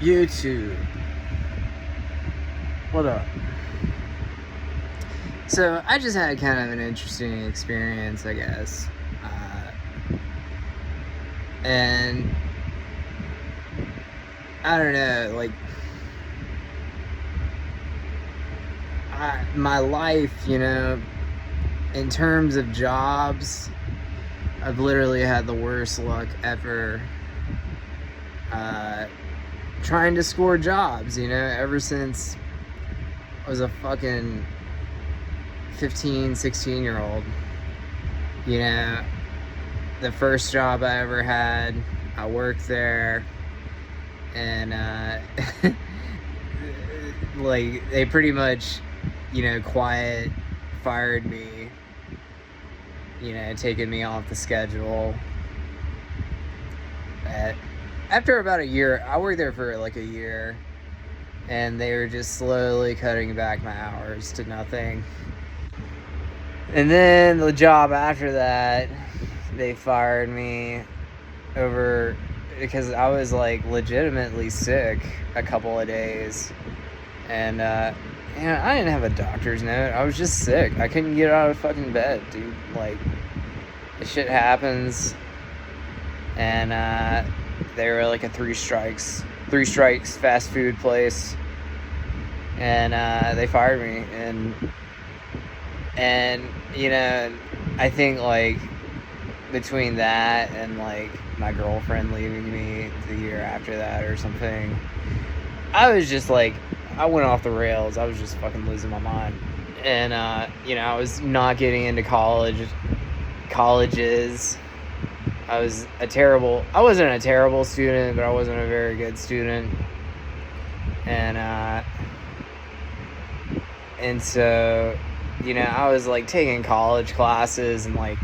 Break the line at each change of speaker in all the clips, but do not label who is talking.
YouTube. What up? So I just had kind of an interesting experience, I guess. And I don't know, like, my life, you know, in terms of jobs, I've literally had the worst luck ever trying to score jobs, you know, ever since I was a fucking 15, 16-year-old. You know, the first job I ever had, I worked there, and like, they pretty much, you know, quiet fired me, you know, taking me off the schedule. After about a year, I worked there for like a year, and they were just slowly cutting back my hours to nothing. And then the job after that, they fired me over because I was like legitimately sick a couple of days. And you know, I didn't have a doctor's note. I was just sick. I couldn't get out of fucking bed, dude. Like, this shit happens. And they were like a three strikes fast food place. And they fired me. And you know, I think like between that and like my girlfriend leaving me the year after that or something, I was just like, I went off the rails. I was just fucking losing my mind. And you know, I was not getting into colleges. I wasn't a terrible student, but I wasn't a very good student. And so, you know, I was like taking college classes, and like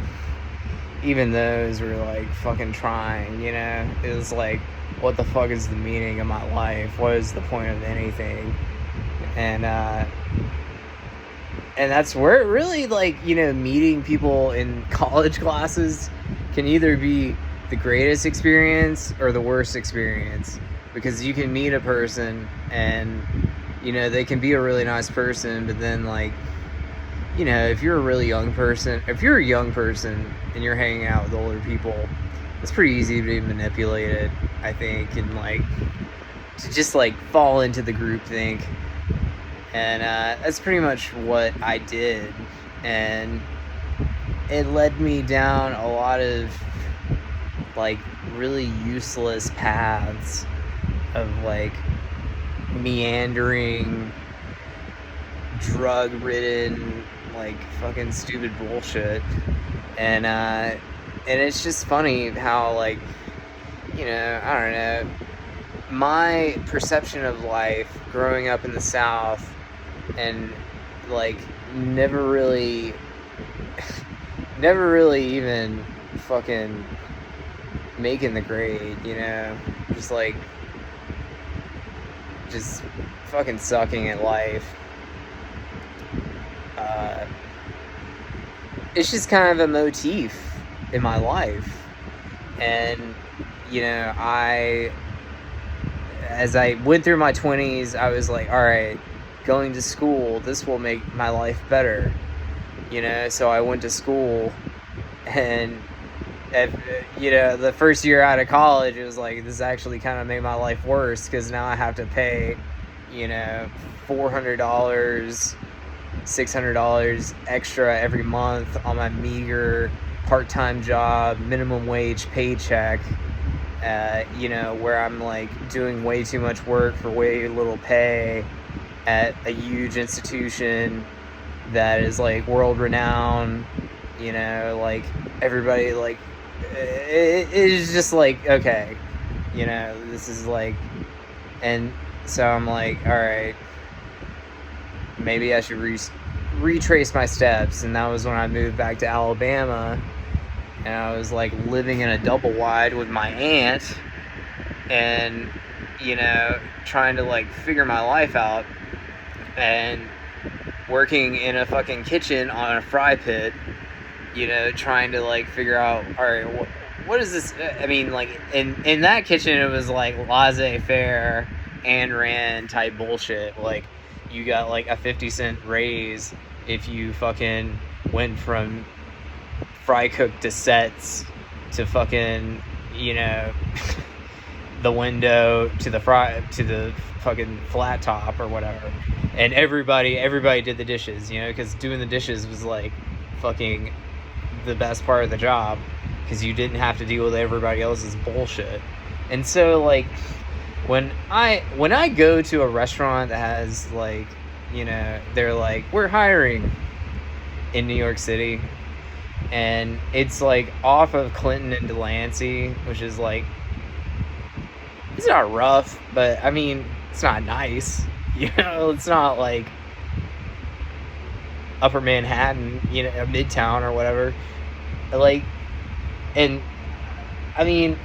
even those were like fucking trying, you know. It was like, what the fuck is the meaning of my life? What is the point of anything? And that's where it really, like, you know, meeting people in college classes can either be the greatest experience or the worst experience, because you can meet a person and, you know, they can be a really nice person, but then, like, you know, if you're a young person and you're hanging out with older people, it's pretty easy to be manipulated, I think, and like to just like fall into the groupthink. And that's pretty much what I did, and it led me down a lot of like really useless paths of like meandering, drug-ridden, like fucking stupid bullshit. And it's just funny how, like, you know, I don't know, my perception of life growing up in the South and like never really even fucking making the grade, you know, just fucking sucking at life. It's just kind of a motif in my life. And, you know, as I went through my 20s, I was like, all right, going to school, this will make my life better, you know. So I went to school, and you know, the first year out of college, it was like, this actually kind of made my life worse, because now I have to pay, you know, $400, $600 extra every month on my meager part-time job, minimum wage paycheck, you know, where I'm like doing way too much work for way little pay at a huge institution that is like world renowned, you know, like everybody, like, it is just like, okay, you know, this is like, and so I'm like, all right, maybe I should retrace my steps. And that was when I moved back to Alabama, and I was like living in a double wide with my aunt, and, you know, trying to like figure my life out, and working in a fucking kitchen on a fry pit, you know, trying to like figure out, all right, what is this? I mean, like in that kitchen, it was like laissez-faire, Ayn Rand type bullshit. Like, you got like a 50-cent raise if you fucking went from fry cooked to sets to fucking, you know, the window to the fucking flat top or whatever. And everybody did the dishes, you know, because doing the dishes was like fucking the best part of the job, because you didn't have to deal with everybody else's bullshit. And so, like, when I go to a restaurant that has, like, you know, they're like, we're hiring in New York City, and it's like off of Clinton and Delancey, which is like, it's not rough, but I mean, it's not nice, you know. It's not like Upper Manhattan, you know, Midtown or whatever. Like, and I mean,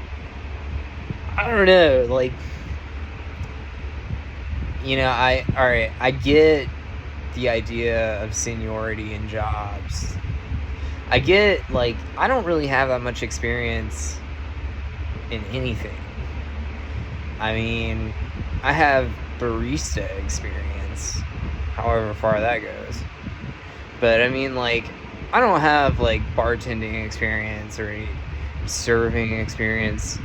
I don't know, like, you know, I get the idea of seniority in jobs. I get, like, I don't really have that much experience in anything. I mean, I have barista experience, however far that goes. But I mean, like, I don't have, like, bartending experience or any serving experience.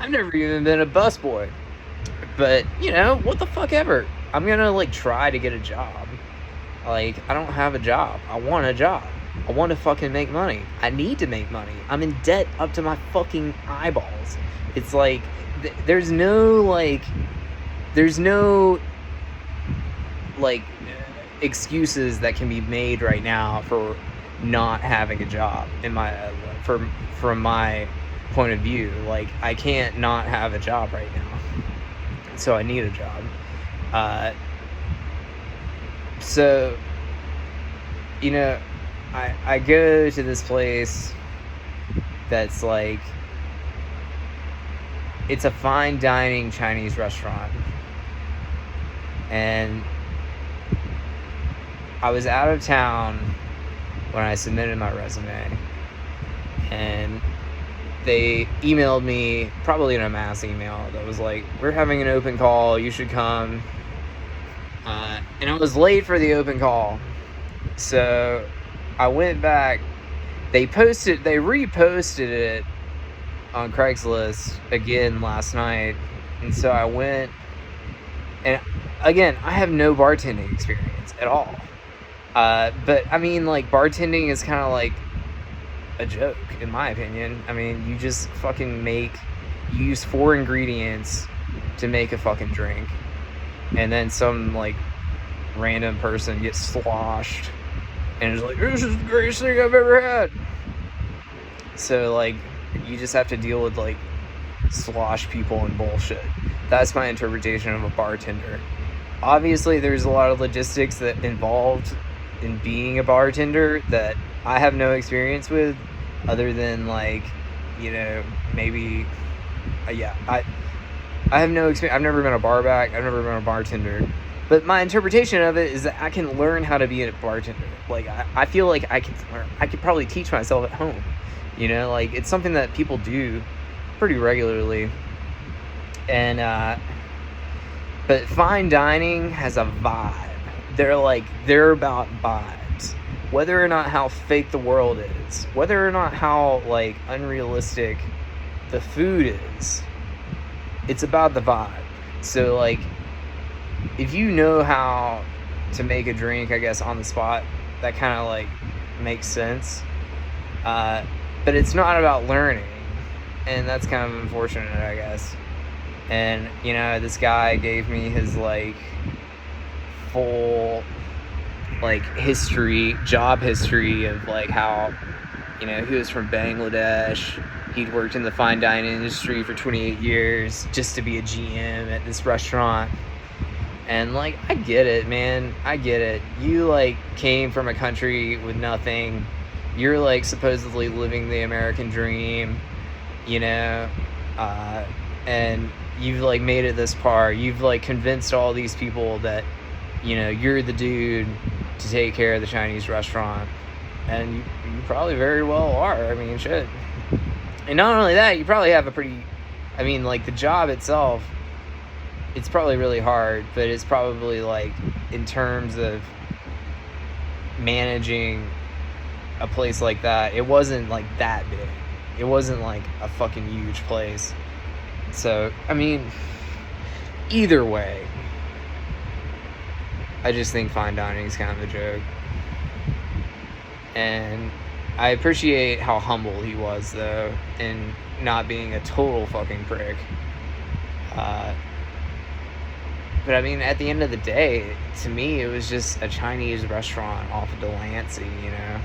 I've never even been a busboy. But, you know, what the fuck ever. I'm gonna, like, try to get a job. Like, I don't have a job. I want a job. I want to fucking make money. I need to make money. I'm in debt up to my fucking eyeballs. It's like, there's no, like, excuses that can be made right now for not having a job from my point of view. Like, I can't not have a job right now, so I need a job. So, you know, I go to this place that's like, it's a fine dining Chinese restaurant, and I was out of town when I submitted my resume, and they emailed me, probably in a mass email, that was like, we're having an open call, you should come. And I was late for the open call, so I went back. They reposted it on Craigslist again last night, and so I went, and again, I have no bartending experience at all. But I mean, like, bartending is kind of like a joke, in my opinion. I mean, you just fucking you use 4 ingredients to make a fucking drink, and then some, like, random person gets sloshed and is like, this is the greatest thing I've ever had. So, like, you just have to deal with, like, slosh people and bullshit. That's my interpretation of a bartender. Obviously, there's a lot of logistics that involved in being a bartender that I have no experience with, other than, like, you know, maybe, I have no experience. I've never been a bar back. I've never been a bartender. But my interpretation of it is that I can learn how to be a bartender. Like, I feel like I could probably teach myself at home. You know, like, it's something that people do pretty regularly. And, but fine dining has a vibe. They're about vibes. Whether or not how fake the world is, whether or not how, like, unrealistic the food is, it's about the vibe. So, like, if you know how to make a drink, I guess, on the spot, that kind of, like, makes sense. But it's not about learning, and that's kind of unfortunate, I guess. And, you know, this guy gave me his, like, full, like, job history of, like, how, you know, he was from Bangladesh. He'd worked in the fine dining industry for 28 years just to be a GM at this restaurant. And, like, I get it, man. I get it. You, like, came from a country with nothing. You're, like, supposedly living the American dream, you know, and you've, like, made it this far. You've, like, convinced all these people that, you know, you're the dude to take care of the Chinese restaurant. And you probably very well are. I mean, shit. And not only that, you probably have like, the job itself, it's probably really hard, but it's probably like, in terms of managing a place like that, it wasn't like that big. It wasn't like a fucking huge place. So, I mean, either way, I just think fine dining is kind of a joke. And I appreciate how humble he was, though, and not being a total fucking prick. But I mean, at the end of the day, to me, it was just a Chinese restaurant off of Delancey, you know?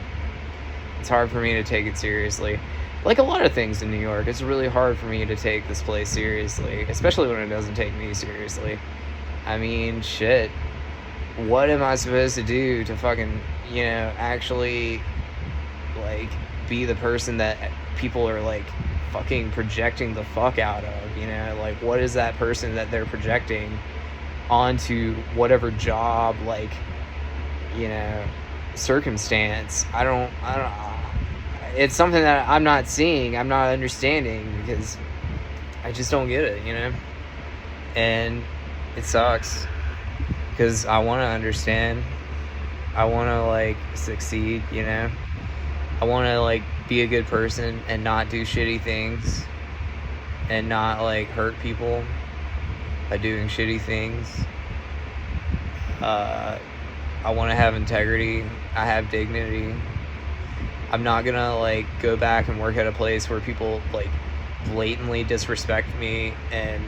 It's hard for me to take it seriously. Like a lot of things in New York, it's really hard for me to take this place seriously, especially when it doesn't take me seriously. I mean, shit. What am I supposed to do to fucking, you know, actually, like, be the person that people are, like, fucking projecting the fuck out of, you know? Like, what is that person that they're projecting onto whatever job, like, you know, circumstance? I don't, it's something that I'm not seeing, I'm not understanding, because I just don't get it, you know? And it sucks, because I want to understand. I want to, like, succeed, you know? I want to, like, be a good person and not do shitty things and not, like, hurt people by doing shitty things. I want to have integrity. I have dignity. I'm not gonna, like, go back and work at a place where people, like, blatantly disrespect me and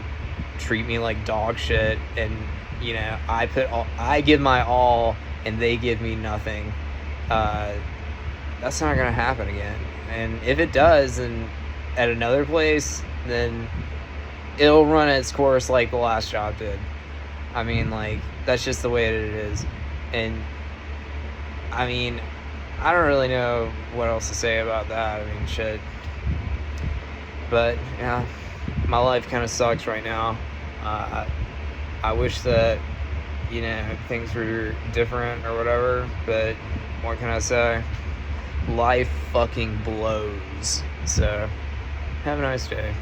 treat me like dog shit, and, you know, I give my all and they give me nothing. That's not gonna happen again. And if it does, and at another place, then it'll run its course like the last job did. I mean, like, that's just the way it is. And I mean, I don't really know what else to say about that. I mean, shit. But yeah, my life kind of sucks right now. I wish that, you know, things were different or whatever, but what can I say? Life fucking blows. So, have a nice day.